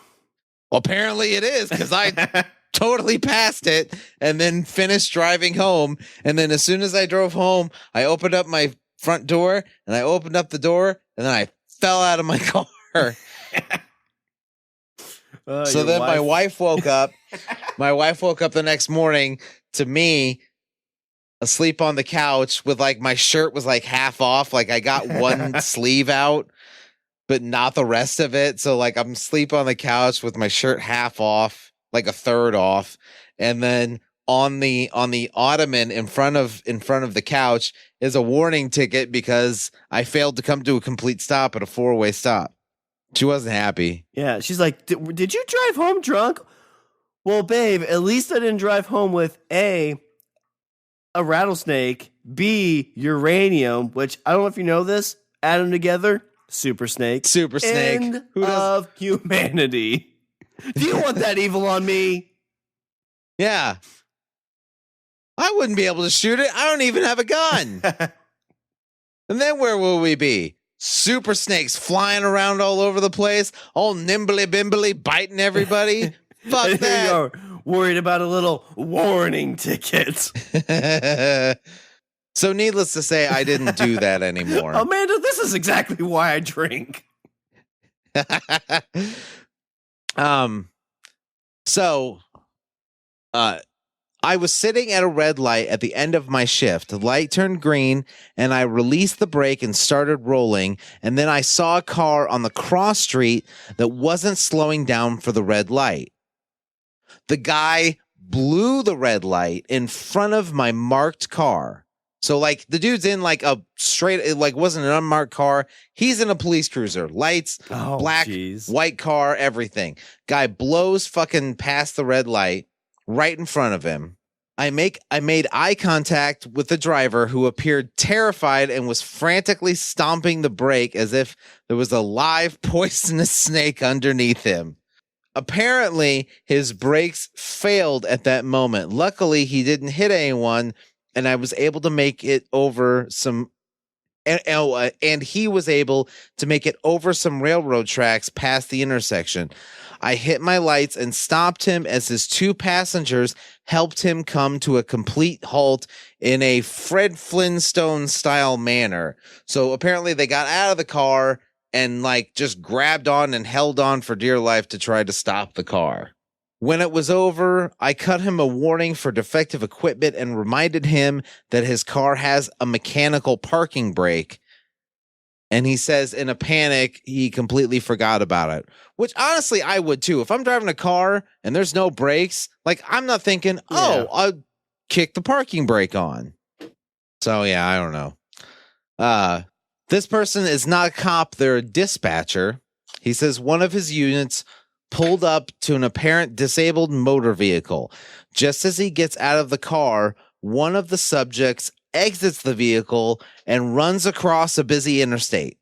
Well, apparently it is because I totally passed it and then finished driving home. And then as soon as I drove home, I opened up my front door and I opened up the door and then I fell out of my car. So then my wife woke up. My wife woke up the next morning to me asleep on the couch with like my shirt was like half off. Like I got one sleeve out, but not the rest of it. So like I'm asleep on the couch with my shirt half off, like a third off. And then on the ottoman in front of the couch is a warning ticket because I failed to come to a complete stop at a 4-way stop. She wasn't happy. Yeah. She's like, did you drive home drunk? Well, babe, at least I didn't drive home with a rattlesnake, B, uranium, which I don't know if you know this, add them together, super snake. Super snake. End of humanity. Do you want that evil on me? Yeah. I wouldn't be able to shoot it. I don't even have a gun. And then where will we be? Super snakes flying around all over the place, all nimbly bimbly biting everybody. Fuck that. You're worried about a little warning ticket. So needless to say, I didn't do that anymore. Amanda, this is exactly why I drink. I was sitting at a red light at the end of my shift. The light turned green, and I released the brake and started rolling, and then I saw a car on the cross street that wasn't slowing down for the red light. The guy blew the red light in front of my marked car. So, like, the dude's in, like, a straight, it, like, wasn't an unmarked car. He's in a police cruiser. Lights, black, white car, everything. Guy blows fucking past the red light right in front of him. I made eye contact with the driver, who appeared terrified and was frantically stomping the brake as if there was a live poisonous snake underneath him. Apparently, his brakes failed at that moment. Luckily, he didn't hit anyone, and I was able to make it over some. And he was able to make it over some railroad tracks past the intersection. I hit my lights and stopped him as his two passengers helped him come to a complete halt in a Fred Flintstone style manner. So apparently they got out of the car and like just grabbed on and held on for dear life to try to stop the car. When it was over, I cut him a warning for defective equipment and reminded him that his car has a mechanical parking brake. And he says in a panic, he completely forgot about it, which honestly, I would too. If I'm driving a car and there's no brakes, like I'm not thinking, I'll kick the parking brake on. So yeah, I don't know. This person is not a cop. They're a dispatcher. He says one of his units pulled up to an apparent disabled motor vehicle. Just as he gets out of the car, one of the subjects exits the vehicle and runs across a busy interstate.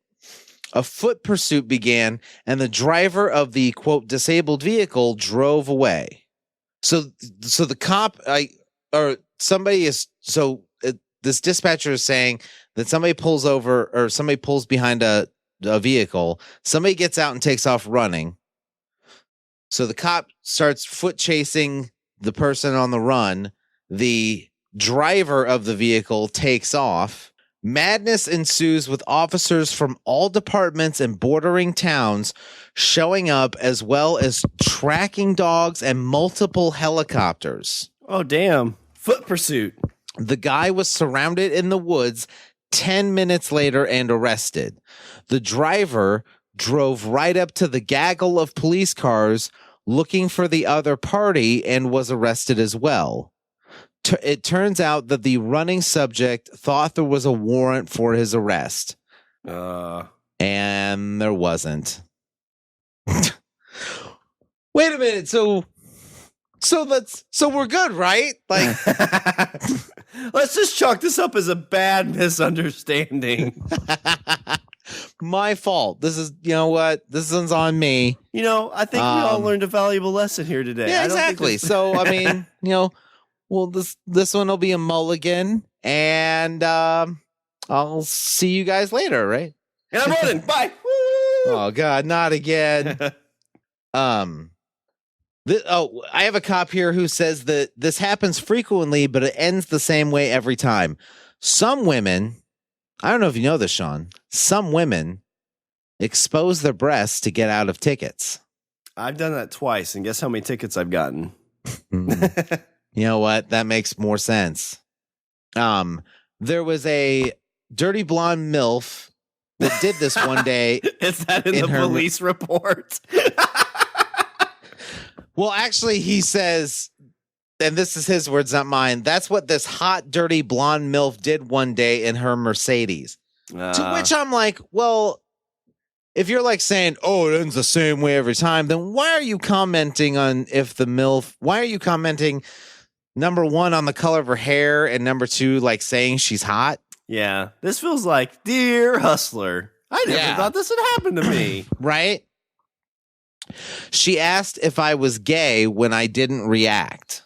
A foot pursuit began, and the driver of the, quote, disabled vehicle drove away. So the cop, this dispatcher is saying that somebody pulls over or somebody pulls behind a vehicle. Somebody gets out and takes off running. So the cop starts foot chasing the person on the run. The driver of the vehicle takes off. Madness ensues with officers from all departments and bordering towns showing up, as well as tracking dogs and multiple helicopters. Oh, damn. Foot pursuit. The guy was surrounded in the woods 10 minutes later and arrested. The driver drove right up to the gaggle of police cars looking for the other party and was arrested as well. It turns out that the running subject thought there was a warrant for his arrest. And there wasn't. Wait a minute. So we're good, right? Like, let's just chalk this up as a bad misunderstanding. My fault. This is, you know what? This one's on me. You know, I think we all learned a valuable lesson here today. Yeah, exactly. So, I mean, you know, well, this one will be a mulligan, and I'll see you guys later, right? And I'm running. Bye. Woo! Oh God, not again. I have a cop here who says that this happens frequently, but it ends the same way every time. Some women, I don't know if you know this, Shawn, some women expose their breasts to get out of tickets. I've done that twice, and guess how many tickets I've gotten? You know what? That makes more sense. There was a dirty blonde MILF that did this one day. Is that in the police report? Well, actually, he says, and this is his words, not mine, that's what this hot, dirty blonde MILF did one day in her Mercedes. To which I'm like, well, if you're like saying, oh, it ends the same way every time, then why are you commenting on if the MILF, why are you commenting, number one, on the color of her hair, and number two, like saying she's hot? Yeah, this feels like, dear hustler, I never thought this would happen to me. Right? She asked if I was gay when I didn't react.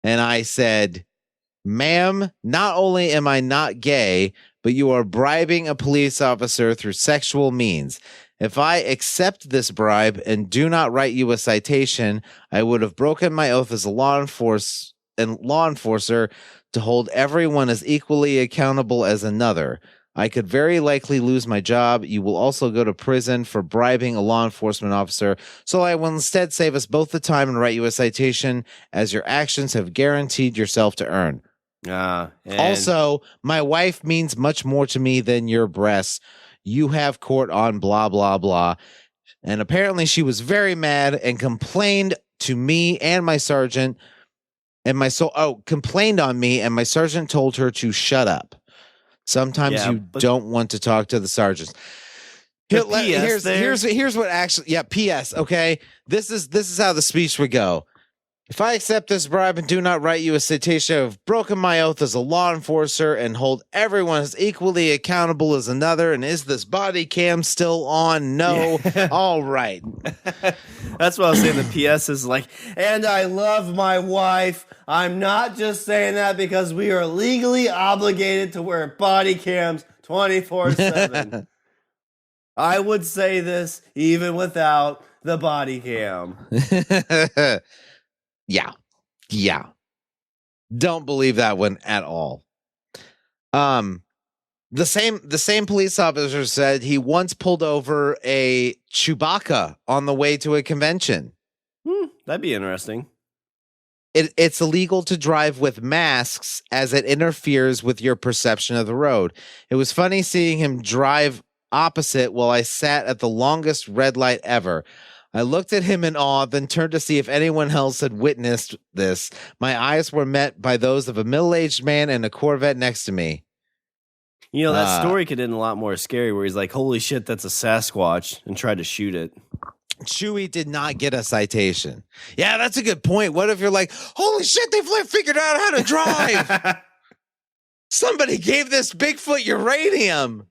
And I said, ma'am, not only am I not gay, but you are bribing a police officer through sexual means. If I accept this bribe and do not write you a citation, I would have broken my oath as a law enforcer to hold everyone as equally accountable as another. I could very likely lose my job. You will also go to prison for bribing a law enforcement officer. So I will instead save us both the time and write you a citation, as your actions have guaranteed yourself to earn. Also, my wife means much more to me than your breasts. You have court on blah, blah, blah. And apparently she was very mad and complained to me and my sergeant. Complained on me, and my sergeant told her to shut up. Sometimes you don't want to talk to the sergeants. Here's what actually, P.S. Okay, this is how the speech would go. If I accept this bribe and do not write you a citation, I've broken my oath as a law enforcer and hold everyone as equally accountable as another. And is this body cam still on? No. Yeah. All right. That's what I was saying. The PS is like, and I love my wife. I'm not just saying that because we are legally obligated to wear body cams 24/7. I would say this even without the body cam. Yeah. Don't believe that one at all. The same police officer said he once pulled over a Chewbacca on the way to a convention. That'd be interesting. It's illegal to drive with masks as it interferes with your perception of the road. It was funny seeing him drive opposite while I sat at the longest red light ever. I looked at him in awe, then turned to see if anyone else had witnessed this. My eyes were met by those of a middle-aged man in a Corvette next to me. You know, that story could end a lot more scary where he's like, holy shit, that's a Sasquatch, and tried to shoot it. Chewie did not get a citation. Yeah, that's a good point. What if you're like, holy shit, they've figured out how to drive. Somebody gave this Bigfoot uranium.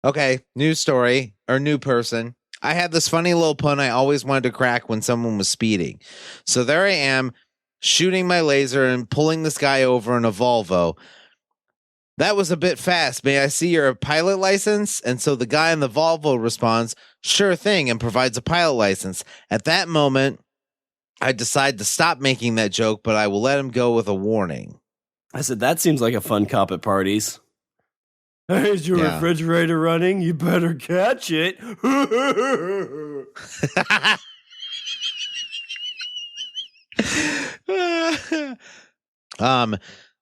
Okay, new story or new person. I had this funny little pun I always wanted to crack when someone was speeding. So there I am, shooting my laser and pulling this guy over in a Volvo. That was a bit fast. May I see your pilot license? And so the guy in the Volvo responds, sure thing, and provides a pilot license. At that moment, I decide to stop making that joke, but I will let him go with a warning. I said, that seems like a fun cop at parties. Hey, is your refrigerator running? You better catch it.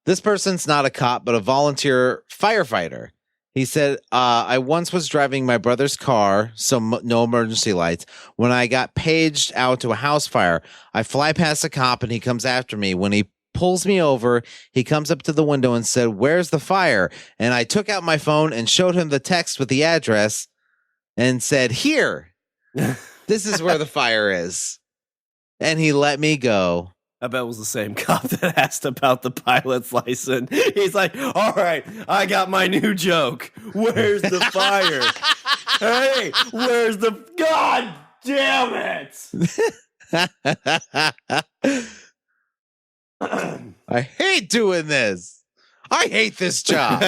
This person's not a cop, but a volunteer firefighter. He said, I once was driving my brother's car, so no emergency lights. When I got paged out to a house fire, I fly past a cop and he comes after me. When he pulls me over, he comes up to the window and said, where's the fire? And I took out my phone and showed him the text with the address and said, here, this is where the fire is. And he let me go. I bet it was the same cop that asked about the pilot's license. He's like, all right, I got my new joke. Where's the fire? Hey, where's the... God damn it! I hate doing this. I hate this job.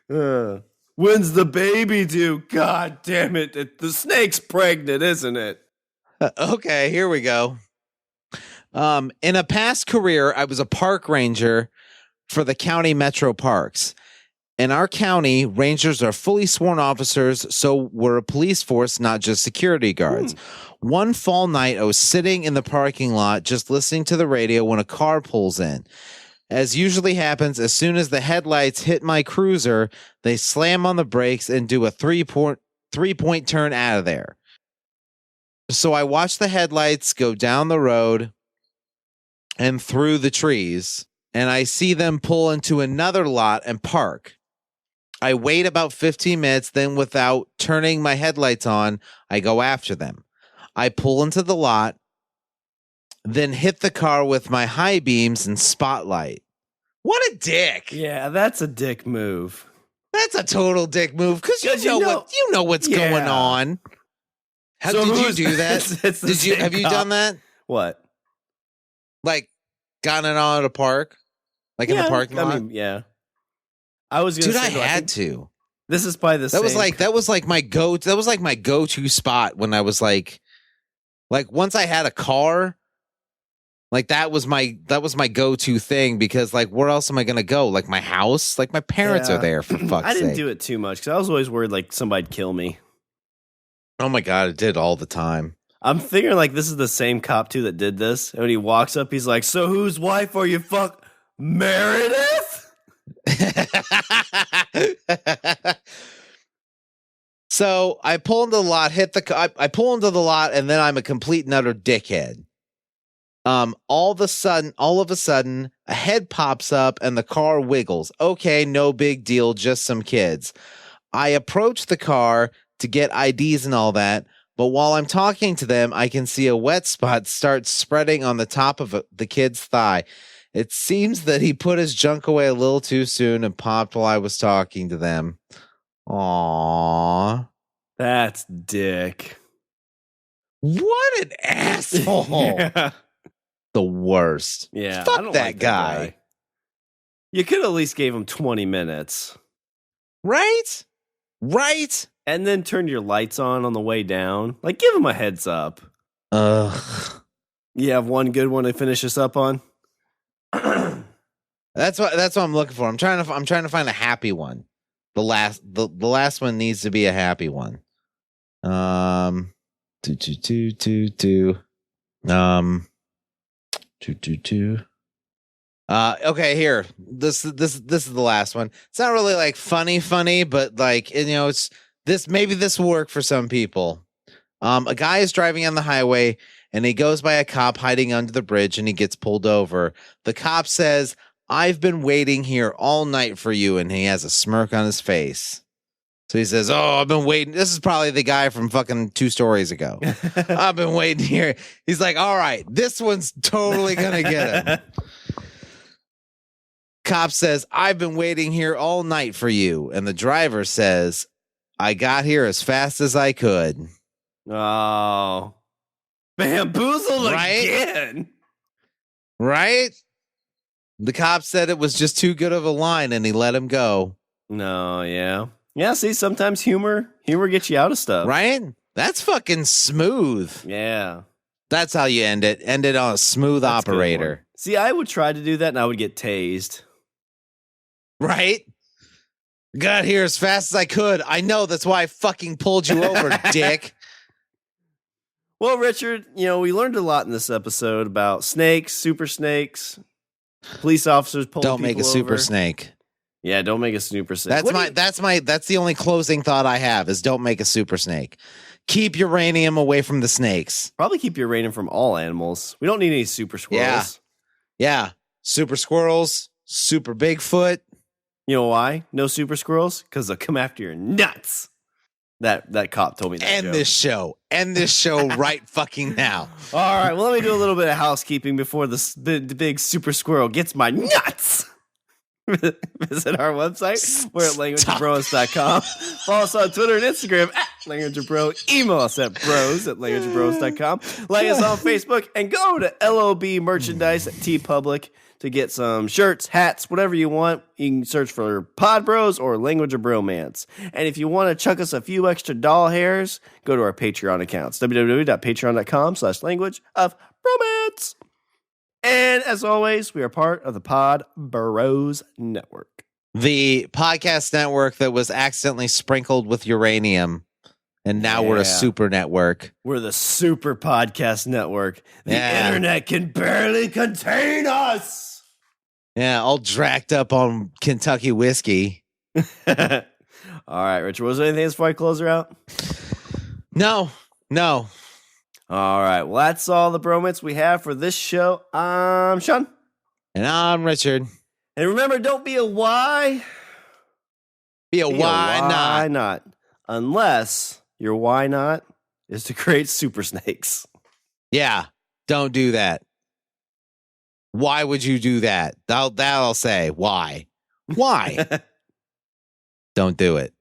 When's the baby due? God damn it. The snake's pregnant, isn't it? Okay, here we go. In a past career, I was a park ranger for the county metro parks. In our county, rangers are fully sworn officers, so we're a police force, not just security guards. One fall night, I was sitting in the parking lot just listening to the radio when a car pulls in. As usually happens, as soon as the headlights hit my cruiser, they slam on the brakes and do a three-point turn out of there. So I watch the headlights go down the road and through the trees, and I see them pull into another lot and park. I wait about 15 minutes, then without turning my headlights on, I go after them. I pull into the lot, then hit the car with my high beams and spotlight. What a dick. Yeah, that's a dick move. That's a total dick move, because you know what's going on. How did you do that? Have you done that? What? Like, gotten it on at a park? Like in the parking lot? I mean, yeah. I was gonna say, I had to. This is probably the same. That was like my go-to spot when I was like once I had a car, like that was my go-to thing, because like where else am I gonna go? Like my house? Like my parents are there, for fuck's sake. I didn't do it too much because I was always worried like somebody'd kill me. Oh my God, it did all the time. I'm figuring like this is the same cop too that did this. And when he walks up, he's like, so whose wife are you Meredith? So I pull into the lot, I pull into the lot, and then I'm a complete and utter dickhead. All of a sudden, a head pops up and the car wiggles. Okay, no big deal, just some kids. I approach the car to get IDs and all that, but while I'm talking to them, I can see a wet spot start spreading on the top of the kid's thigh. It seems that he put his junk away a little too soon and popped while I was talking to them. Aww. That's dick. What an asshole. Yeah. The worst. Yeah. Fuck that guy. You could at least gave him 20 minutes. Right? And then turn your lights on the way down. Like, give him a heads up. Ugh. You have one good one to finish us up on? That's what I'm looking for. I'm trying to find a happy one. The last one needs to be a happy one. Okay, here. This is the last one. It's not really like funny, but like, it's this, maybe this will work for some people. A guy is driving on the highway and he goes by a cop hiding under the bridge and he gets pulled over. The cop says, "I've been waiting here all night for you," and he has a smirk on his face. So he says, "Oh, I've been waiting." This is probably the guy from fucking 2 stories ago. "I've been waiting here." He's like, "All right, this one's totally gonna get him." Cop says, "I've been waiting here all night for you." And the driver says, "I got here as fast as I could." Oh. Bamboozled Right? again. Right? The cop said it was just too good of a line and he let him go. No, yeah. Yeah, see, sometimes humor gets you out of stuff. Right? That's fucking smooth. Yeah. That's how you end it. End it on a smooth That's a good operator. one. See, I would try to do that and I would get tased. Right? Got here as fast as I could. I know, that's why I fucking pulled you over, dick. Well, Richard, we learned a lot in this episode about snakes, super snakes, police officers pulling Don't make a people super over. snake. Yeah, don't make a super snake. That's the only closing thought I have is don't make a super snake. Keep uranium away from the snakes. Probably keep your uranium from all animals. We don't need any super squirrels. Yeah. Super squirrels, super Bigfoot. You know why? No super squirrels? Because they'll come after your nuts. That cop told me that. End this show right fucking now. All right, well, let me do a little bit of housekeeping before the big super squirrel gets my nuts. Visit our website. We're at languageofbromance.com. Follow us on Twitter and Instagram at languageofbro. Email us at bros@languageofbromance.com. Like us on Facebook and go to LOB merchandise at TeePublic to get some shirts, hats, whatever you want. You can search for Pod Bros or Language of Bromance. And if you want to chuck us a few extra doll hairs, go to our Patreon accounts, www.patreon.com/languageofbromance. And as always, we are part of the Pod Bros Network. The podcast network that was accidentally sprinkled with uranium. And now we're a super network. We're the super podcast network. The internet can barely contain us. Yeah, all dracked up on Kentucky whiskey. All right, Richard, was there anything else before I close her out? No. All right, well, that's all the bromance we have for this show. I'm Shawn. And I'm Richard. And remember, don't be a why. Be a why not. Unless your why not is to create super snakes. Yeah, don't do that. Why would you do that? That'll say why. Why? Don't do it.